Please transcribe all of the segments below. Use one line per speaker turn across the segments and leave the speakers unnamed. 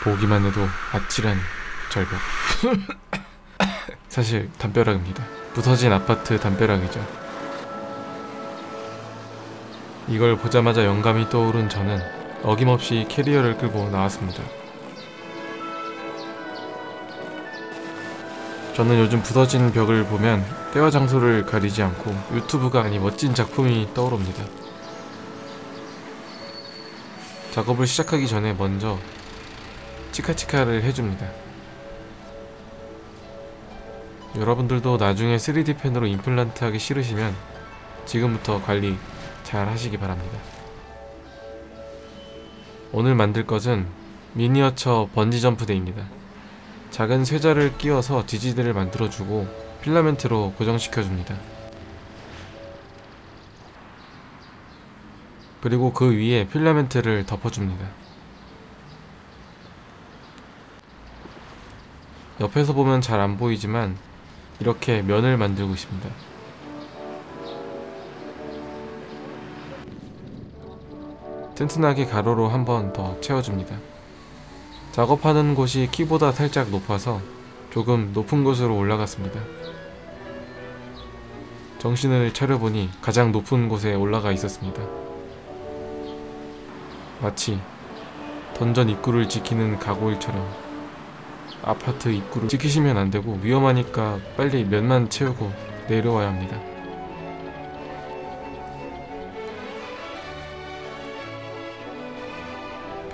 보기만 해도 아찔한 절벽. 사실 담벼락입니다. 부서진 아파트 담벼락이죠. 이걸 보자마자 영감이 떠오른 저는 어김없이 캐리어를 끌고 나왔습니다. 저는 요즘 부서진 벽을 보면 때와 장소를 가리지 않고 유튜브가 아닌 멋진 작품이 떠오릅니다. 작업을 시작하기 전에 먼저 치카치카를 해줍니다. 여러분들도 나중에 3D 펜으로 임플란트 하기 싫으시면 지금부터 관리 잘 하시기 바랍니다. 오늘 만들 것은 미니어처 번지점프대입니다. 작은 쇠자를 끼워서 지지대를 만들어주고 필라멘트로 고정시켜줍니다. 그리고 그 위에 필라멘트를 덮어줍니다. 옆에서 보면 잘 안 보이지만 이렇게 면을 만들고 있습니다. 튼튼하게 가로로 한 번 더 채워줍니다. 작업하는 곳이 키보다 살짝 높아서 조금 높은 곳으로 올라갔습니다. 정신을 차려보니 가장 높은 곳에 올라가 있었습니다. 마치 던전 입구를 지키는 가고일처럼 아파트 입구를 지키시면 안되고 위험하니까 빨리 면만 채우고 내려와야 합니다.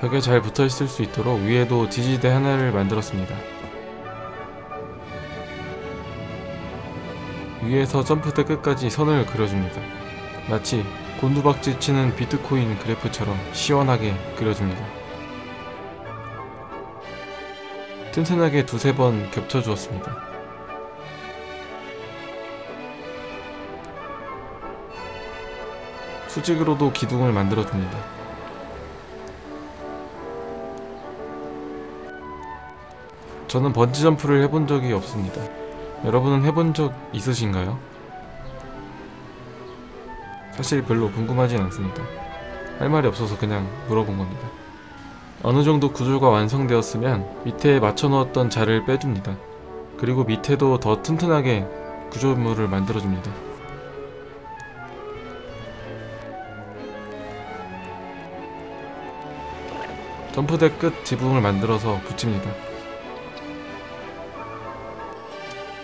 벽에 잘 붙어있을 수 있도록 위에도 지지대 하나를 만들었습니다. 위에서 점프대 끝까지 선을 그려줍니다. 마치 곤두박질 치는 비트코인 그래프처럼 시원하게 그려줍니다. 튼튼하게 두세 번 겹쳐주었습니다. 수직으로도 기둥을 만들어줍니다. 저는 번지점프를 해본 적이 없습니다. 여러분은 해본 적 있으신가요? 사실 별로 궁금하진 않습니다. 할 말이 없어서 그냥 물어본 겁니다. 어느 정도 구조가 완성되었으면 밑에 맞춰놓았던 자를 빼줍니다. 그리고 밑에도 더 튼튼하게 구조물을 만들어줍니다. 점프대 끝 지붕을 만들어서 붙입니다.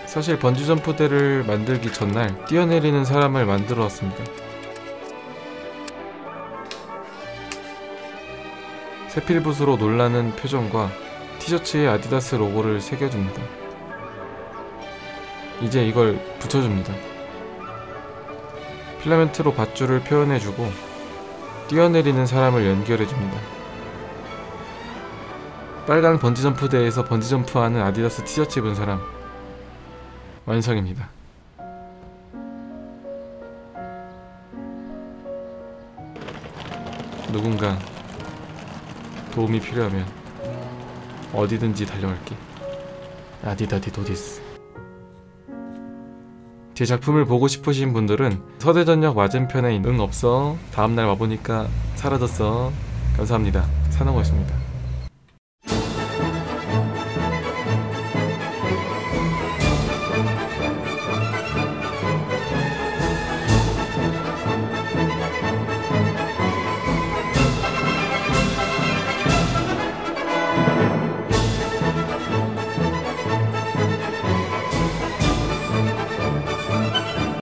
사실 번지점프대를 만들기 전날 뛰어내리는 사람을 만들어 왔습니다. 세필붓으로 놀라는 표정과 티셔츠에 아디다스 로고를 새겨줍니다. 이제 이걸 붙여줍니다. 필라멘트로 밧줄을 표현해주고 뛰어내리는 사람을 연결해줍니다. 빨간 번지점프대에서 번지점프하는 아디다스 티셔츠 입은 사람 완성입니다. 누군가 도움이 필요하면 어디든지 달려갈게. 아디다디도디스. 제 작품을 보고 싶으신 분들은 서대전역 맞은편에 있는 응 없어 다음날 와보니까 사라졌어. 감사합니다. 사나고였습니다.